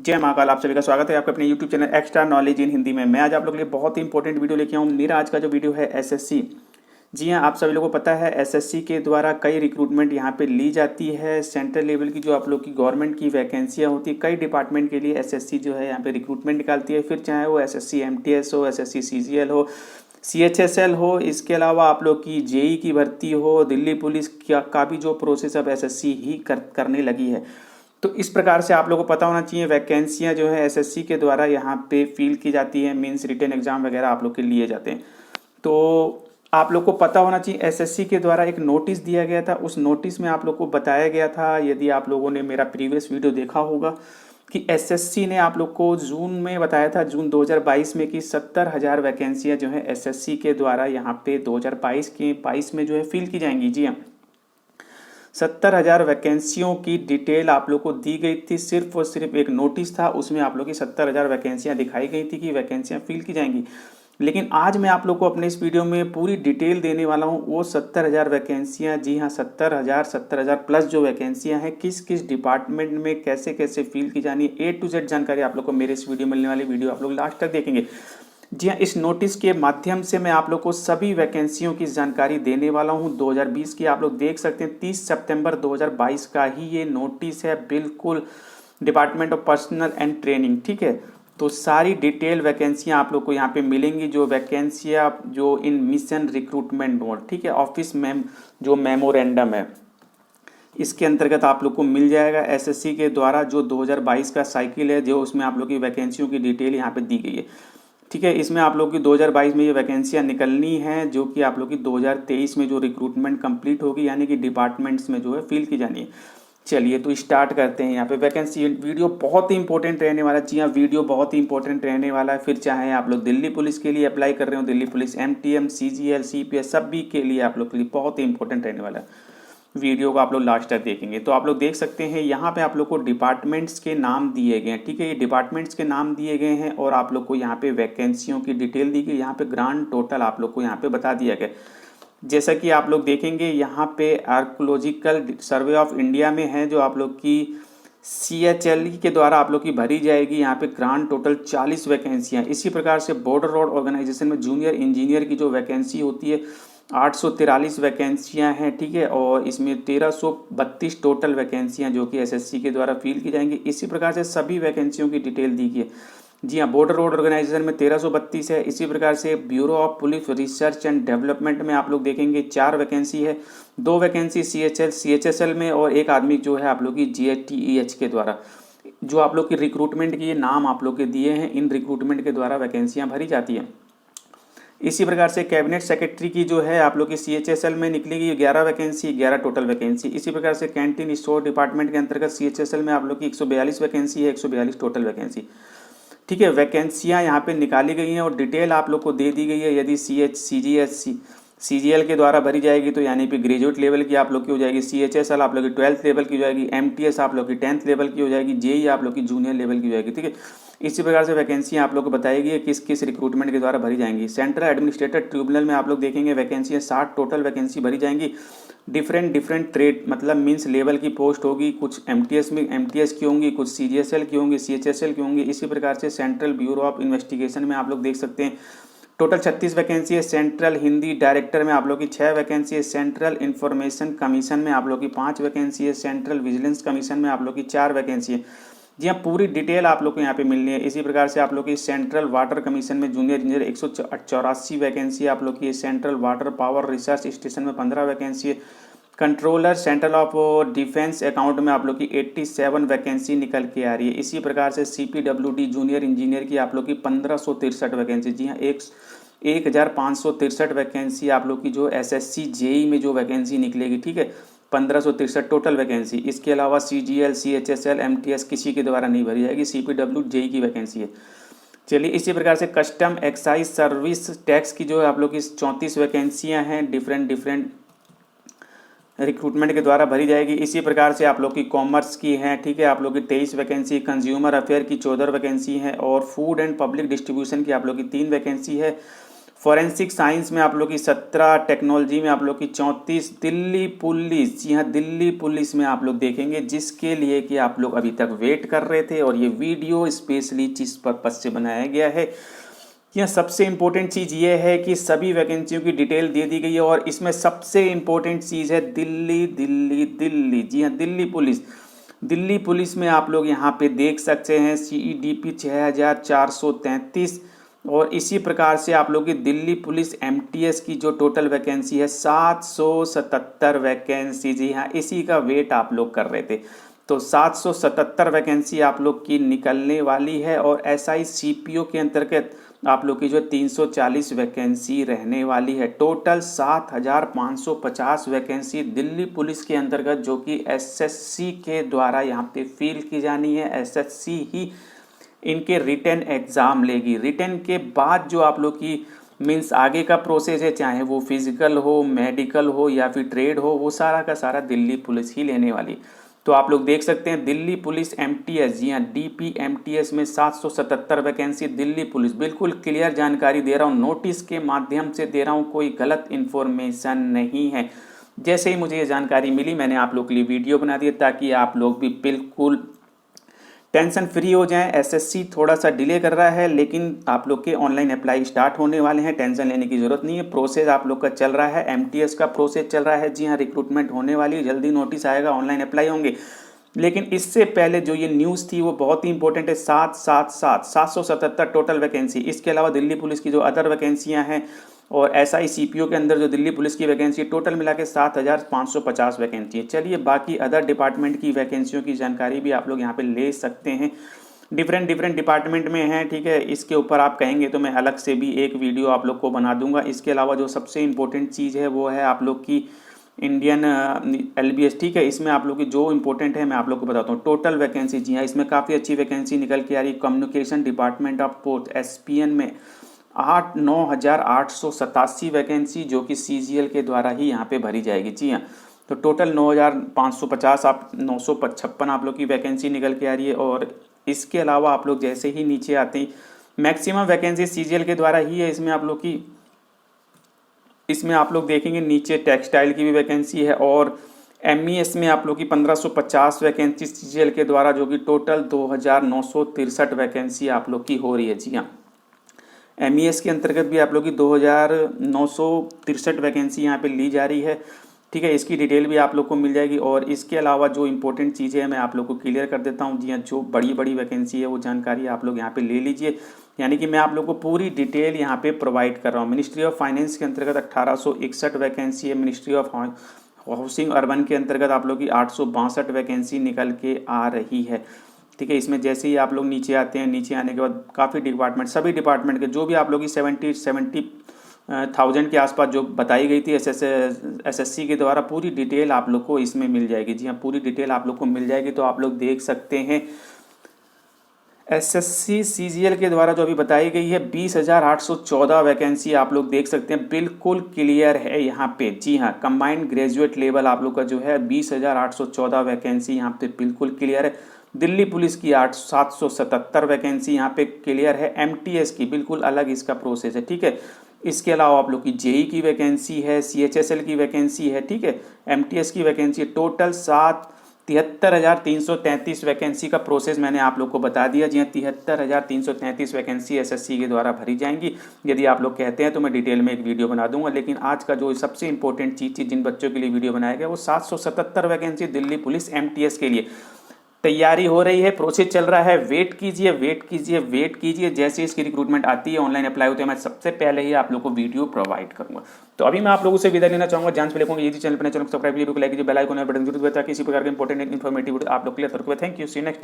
जय महाकाल। आप सभी का स्वागत है आपके अपने YouTube channel extra knowledge in Hindi में। मैं आज आप लोगों के लिए बहुत ही इंपॉर्टेंट वीडियो लेके आऊँ। मेरा आज का जो वीडियो है एसएससी। जी हाँ, आप सभी लोगों को पता है एसएससी के द्वारा कई रिक्रूटमेंट यहाँ पे ली जाती है। सेंट्रल लेवल की जो आप लोग की गवर्नमेंट की वैकेंसियाँ होती है, कई डिपार्टमेंट के लिए एसएससी जो है यहाँ पे रिक्रूटमेंट निकालती है। फिर चाहे वो एसएससी एमटीएस हो, एसएससी सीजीएल हो, सीएचएसएल हो, इसके अलावा आप लोग की जेई की भर्ती हो, दिल्ली पुलिस का भी जो प्रोसेस अब एसएससी ही करने लगी है। तो इस प्रकार से आप लोगों को पता होना चाहिए वैकेंसियां जो है एसएससी के द्वारा यहाँ पे फिल की जाती है। मींस रिटन एग्जाम वगैरह आप लोग के लिए जाते हैं। तो आप लोग को पता होना चाहिए एसएससी के द्वारा एक नोटिस दिया गया था। उस नोटिस में आप लोग को बताया गया था, यदि आप लोगों ने मेरा प्रीवियस वीडियो देखा होगा, कि एसएससी ने आप लोग को जून में बताया था, जून 2022 में, कि 70,000 वैकेंसियाँ जो है एसएससी के द्वारा यहाँ पे 2022 में जो है फिल की जाएंगी। जी हाँ, 70,000 वैकेंसियों की डिटेल आप लोग को दी गई थी। सिर्फ और सिर्फ एक नोटिस था, उसमें आप लोग की 70,000 वैकेंसियाँ दिखाई गई थी कि वैकेंसियाँ फिल की जाएंगी। लेकिन आज मैं आप लोग को अपने इस वीडियो में पूरी डिटेल देने वाला हूँ। वो 70,000 वैकेंसियाँ, जी हाँ 70,000 प्लस जो वैकेंसियाँ हैं, किस किस डिपार्टमेंट में कैसे कैसे फिल की जानी है, A to Z जानकारी आप लोग को मेरे इस वीडियो मिलने वाली वीडियो आप लोग लास्ट तक देखेंगे। जी हाँ, इस नोटिस के माध्यम से मैं आप लोग को सभी वैकेंसियों की जानकारी देने वाला हूँ 2020 की। आप लोग देख सकते हैं 30 सितंबर 2022 का ही ये नोटिस है, बिल्कुल department of personal and training. ठीक है, तो सारी डिटेल वैकेंसियाँ आप लोग को यहाँ पे मिलेंगी। जो वैकेंसियाँ जो इन मिशन रिक्रूटमेंट बोर्ड, ठीक है, ऑफिस में जो मेमोरेंडम है, इसके अंतर्गत आप लोग को मिल जाएगा। एसएससी के द्वारा जो 2022 का साइकिल है, जो उसमें आप लोग की वैकेंसियों की डिटेल यहाँ पे दी गई है। ठीक है, इसमें आप लोग की 2022 में ये वैकेंसियाँ निकलनी हैं, जो कि आप लोग की 2023 में जो रिक्रूटमेंट कंप्लीट होगी, यानी कि डिपार्टमेंट्स में जो है फिल की जानी है। चलिए तो स्टार्ट करते हैं। यहाँ पे वैकेंसी वीडियो बहुत ही इंपॉर्टेंट रहने वाला है। जी हाँ, वीडियो बहुत ही इंपॉर्टेंट रहने वाला है। फिर चाहे आप लोग दिल्ली पुलिस के लिए अप्लाई कर रहे हो, Delhi police MTM, CGL, CPS, सभी के लिए आप लोग के लिए बहुत ही इंपॉर्टेंट रहने वाला है। वीडियो को आप लोग लास्ट तक देखेंगे। तो आप लोग देख सकते हैं यहाँ पे आप लोग को डिपार्टमेंट्स के नाम दिए गए हैं। ठीक है, ये डिपार्टमेंट्स के नाम दिए गए हैं और आप लोग को यहाँ पे वैकेंसियों की डिटेल दी गई। यहाँ पे ग्रांड टोटल आप लोग को यहाँ पे बता दिया गया। जैसा कि आप लोग देखेंगे यहाँ पे आर्कोलॉजिकल सर्वे ऑफ इंडिया में है, जो आप लोग की CHLE के द्वारा आप लोग की भरी जाएगी। यहाँ पे ग्रांड टोटल 40 वैकेंसियाँ। इसी प्रकार से बॉर्डर रोड ऑर्गेनाइजेशन में जूनियर इंजीनियर की जो वैकेंसी होती है 843 वैकेंसियाँ हैं। ठीक है, और इसमें 1332 टोटल वैकेंसियाँ जो कि एसएससी के द्वारा फिल की जाएंगी। इसी प्रकार से सभी वैकेंसियों की डिटेल दी गई है। जी हाँ, बॉर्डर रोड ऑर्गेनाइजेशन में 1332 है। इसी प्रकार से bureau of police research and development में आप लोग देखेंगे 4 वैकेंसी है। 2 वैकेंसी CHSL में, और एक आदमी जो है आप लोग की GATEH के द्वारा। जो आप लोग की रिक्रूटमेंट की ये नाम आप लोग के दिए हैं, इन रिक्रूटमेंट के द्वारा वैकेंसियाँ भरी जाती हैं। इसी प्रकार से कैबिनेट सेक्रेटरी की जो है आप लोग की CHSL में निकलेगी 11 वैकेंसी, 11 टोटल वैकेंसी। इसी प्रकार से कैंटीन स्टोर डिपार्टमेंट के अंतर्गत CHSL में आप लोग की 142 वैकेंसी है, 142 टोटल वैकेंसी। ठीक है, वैकेंसियाँ यहाँ पे निकाली गई हैं और डिटेल आप लोग को दे दी गई है। यदि CGL के द्वारा भरी जाएगी तो यानी कि ग्रेजुएट लेवल की आप लोग की हो जाएगी, CHSL आप लोग की 12th लेवल की हो जाएगी, MTS आप लोग की 10th लेवल की हो जाएगी, JEE आप लोग की जूनियर लेवल की हो जाएगी। ठीक है, इसी प्रकार से वैकेंसियाँ आप लोग को बताएगी किस किस रिक्रूटमेंट के द्वारा भरी जाएंगी। सेंट्रल एडमिनिस्ट्रेटिव ट्रिब्यूनल में आप लोग देखेंगे वैकेंसियाँ 60 टोटल वैकेंसी भरी जाएंगी। डिफरेंट ट्रेड मतलब मीन्स लेवल की पोस्ट होगी। कुछ MTS की होंगी, कुछ CGSL की होंगी, CHSL की होंगी। इसी प्रकार से सेंट्रल ब्यूरो ऑफ इन्वेस्टिगेशन में आप लोग देख सकते हैं टोटल 36 वैकेंसी है। सेंट्रल हिंदी डायरेक्टर में आप लोग की 6 वैकेंसी है। सेंट्रल इंफॉर्मेशन कमीशन में आप लोग की 5 वैकेंसी है। सेंट्रल विजिलेंस कमीशन में आप लोग की 4 वैकेंसी है। जी हाँ, पूरी डिटेल आप लोग को यहाँ पे मिलनी है। इसी प्रकार से आप लोग की सेंट्रल वाटर कमीशन में जूनियर इंजीनियर 184 वैकेंसी आप लोग की। Central water power research station में 15 वैकेंसी है। Controller central of defence account में आप लोग की 87 वैकेंसी निकल के आ रही है। इसी प्रकार से CPWD जूनियर इंजीनियर की आप लोग की 1563 वैकेंसी। जी हाँ, 1563 वैकेंसी आप लोग की जो SSC JEE में जो वैकेंसी निकलेगी। ठीक है, 1563 टोटल वैकेंसी। इसके अलावा CGL, CHSL, MTS किसी के द्वारा नहीं भरी जाएगी। CPW JEE की वैकेंसी है। चलिए, इसी प्रकार से कस्टम एक्साइज सर्विस टैक्स की जो है आप लोग की 34 वैकेंसियाँ हैं, डिफरेंट रिक्रूटमेंट के द्वारा भरी जाएगी। इसी प्रकार से आप लोग की कॉमर्स की हैं। ठीक है, आप लोग की 23 वैकेंसी, कंज्यूमर अफेयर की 14 वैकेंसी है, और फूड एंड पब्लिक डिस्ट्रीब्यूशन की आप लोग की 3 वैकेंसी है। फॉरेंसिक साइंस में आप लोग की 17, टेक्नोलॉजी में आप लोग की 34, दिल्ली पुलिस, जी हाँ दिल्ली पुलिस में आप लोग देखेंगे, जिसके लिए कि आप लोग अभी तक वेट कर रहे थे और ये वीडियो स्पेशली जिस पर्पज से बनाया गया है। यह सबसे इम्पोर्टेंट चीज़ ये है कि सभी वैकेंसियों की डिटेल दे दी गई है और इसमें सबसे इम्पोर्टेंट चीज़ है दिल्ली दिल्ली दिल्ली, जी हाँ दिल्ली पुलिस। दिल्ली पुलिस में आप लोग यहाँ पे देख सकते हैं CEDP 6433 और इसी प्रकार से आप लोग की दिल्ली पुलिस MTS की जो टोटल वैकेंसी है 777 वैकेंसी, जी हाँ इसी का वेट आप लोग कर रहे थे। तो 777 वैकेंसी आप लोग की निकलने वाली है और SI CPO के अंतर्गत आप लोग की जो 340 वैकेंसी रहने वाली है। टोटल 7550 वैकेंसी दिल्ली पुलिस के अंतर्गत जो कि SSC के द्वारा यहाँ पे फिल की जानी है। SSC ही इनके रिटन एग्ज़ाम लेगी। रिटन के बाद जो आप लोग की मीन्स आगे का प्रोसेस है, चाहे वो फिजिकल हो, मेडिकल हो या फिर ट्रेड हो, वो सारा का सारा दिल्ली पुलिस ही लेने वाली। तो आप लोग देख सकते हैं दिल्ली पुलिस MTS, जी हाँ DPMTS में 777 वैकेंसी दिल्ली पुलिस। बिल्कुल क्लियर जानकारी दे रहा हूँ, नोटिस के माध्यम से दे रहा हूँ, कोई गलत इन्फॉर्मेशन नहीं है। जैसे ही मुझे ये जानकारी मिली मैंने आप लोग के लिए वीडियो बना दिया ताकि आप लोग भी बिल्कुल टेंशन फ्री हो जाएं। SSC थोड़ा सा डिले कर रहा है लेकिन आप लोग के ऑनलाइन अप्लाई स्टार्ट होने वाले हैं, टेंशन लेने की ज़रूरत नहीं है। प्रोसेस आप लोग का चल रहा है, MTS का प्रोसेस चल रहा है, जी हाँ रिक्रूटमेंट होने वाली है, जल्दी नोटिस आएगा, ऑनलाइन अप्लाई होंगे। लेकिन इससे पहले जो ये न्यूज़ थी वो बहुत ही इंपॉर्टेंट है। 777 टोटल वैकेंसी, इसके अलावा दिल्ली पुलिस की जो अदर वैकेंसियाँ हैं और SI CPO के अंदर जो दिल्ली पुलिस की वैकेंसी टोटल मिला के 7550 वैकेंसी है। चलिए बाकी अदर डिपार्टमेंट की वैकेंसियों की जानकारी भी आप लोग यहाँ पे ले सकते हैं, डिफरेंट डिपार्टमेंट में हैं, ठीक है। इसके ऊपर आप कहेंगे तो मैं अलग से भी एक वीडियो आप लोग को बना दूंगा। इसके अलावा जो सबसे इम्पोर्टेंट चीज़ है वो है आप लोग की इंडियन LBS, ठीक है। इसमें आप लोग की जो इम्पोर्टेंट है मैं आप लोग को बताता हूँ। टोटल वैकेंसी, जी हाँ इसमें काफ़ी अच्छी वैकेंसी निकल के आ रही है। Communication department of post SPN में 9,887 वैकेंसी जो कि CGL के द्वारा ही यहाँ पे भरी जाएगी, जी हाँ। तो टोटल 9,550 आप 956 आप लोग की वैकेंसी निकल के आ रही है। और इसके अलावा आप लोग जैसे ही नीचे आते हैं मैक्सिमम वैकेंसी CGL के द्वारा ही है। इसमें आप लोग देखेंगे नीचे टेक्सटाइल की भी वैकेंसी है और MES में आप लोग की 1550 वैकेंसी CGL के द्वारा जो कि टोटल 2,963 वैकेंसी आप लोग की हो रही है, जी हाँ। MES के अंतर्गत भी आप लोग की 2,963 वैकेंसी यहाँ पे ली जा रही है, ठीक है। इसकी डिटेल भी आप लोग को मिल जाएगी। और इसके अलावा जो इंपॉर्टेंट चीज़ें हैं मैं आप लोग को क्लियर कर देता हूँ, जी हाँ। जो बड़ी बड़ी वैकेंसी है वो जानकारी आप लोग यहाँ पे ले लीजिए, यानी कि मैं आप लोग को पूरी डिटेल यहाँ पे प्रोवाइड कर रहा हूँ। मिनिस्ट्री ऑफ फाइनेंस के अंतर्गत 1861 वैकेंसी है। मिनिस्ट्री ऑफ हाउसिंग अर्बन के अंतर्गत आप लोग की 862 वैकेंसी निकल के आ रही है, ठीक है। इसमें जैसे ही आप लोग नीचे आते हैं, नीचे आने के बाद काफ़ी डिपार्टमेंट, सभी डिपार्टमेंट के जो भी आप लोग की 70,000 के आसपास जो बताई गई थी SSC के द्वारा, पूरी डिटेल आप लोग को इसमें मिल जाएगी, जी हाँ पूरी डिटेल आप लोग को मिल जाएगी। तो आप लोग देख सकते हैं SSC CGL के द्वारा जो अभी बताई गई है 20,814 वैकेंसी आप लोग देख सकते हैं, बिल्कुल क्लियर है यहाँ पे, जी हाँ। कंबाइंड ग्रेजुएट लेवल आप लोग का जो है 20,814 वैकेंसी यहाँ पे बिल्कुल क्लियर है। दिल्ली पुलिस की 777 वैकेंसी यहाँ पे क्लियर है। MTS की बिल्कुल अलग इसका प्रोसेस है, ठीक है। इसके अलावा आप लोग की JEE की वैकेंसी है, CHSL की वैकेंसी है, ठीक है। MTS की वैकेंसी टोटल 73,333 वैकेंसी का प्रोसेस मैंने आप लोग को बता दिया, जी हाँ। 73,333 वैकेंसी SSC के द्वारा भरी जाएंगी। यदि आप लोग कहते हैं तो मैं डिटेल में एक वीडियो बना दूंगा, लेकिन आज का जो सबसे इंपॉर्टेंट चीज़ थी जिन बच्चों के लिए वीडियो बनाया गया वो 777 वैकेंसी दिल्ली पुलिस MTS के लिए तैयारी हो रही है, प्रोसेस चल रहा है। वेट कीजिए, वेट कीजिए, वेट कीजिए। जैसे इसकी रिक्रूटमेंट आती है, ऑनलाइन अप्लाई होते हैं, मैं सबसे पहले ही आप लोग को वीडियो प्रोवाइड करूंगा। तो अभी मैं आप लोगों से विदा लेना चाहूंगा। जान पे लिखूंगा, यदि चैनल पर सब्सक्राइब कीजिए, लाइक कीजिए, बेल आइकन और बटन जरूर दबाइए ताकि इसी प्रकार के इंपॉर्टेंट इन्फॉर्मेटिव आप लोग क्लियर कर। Thank you, see next.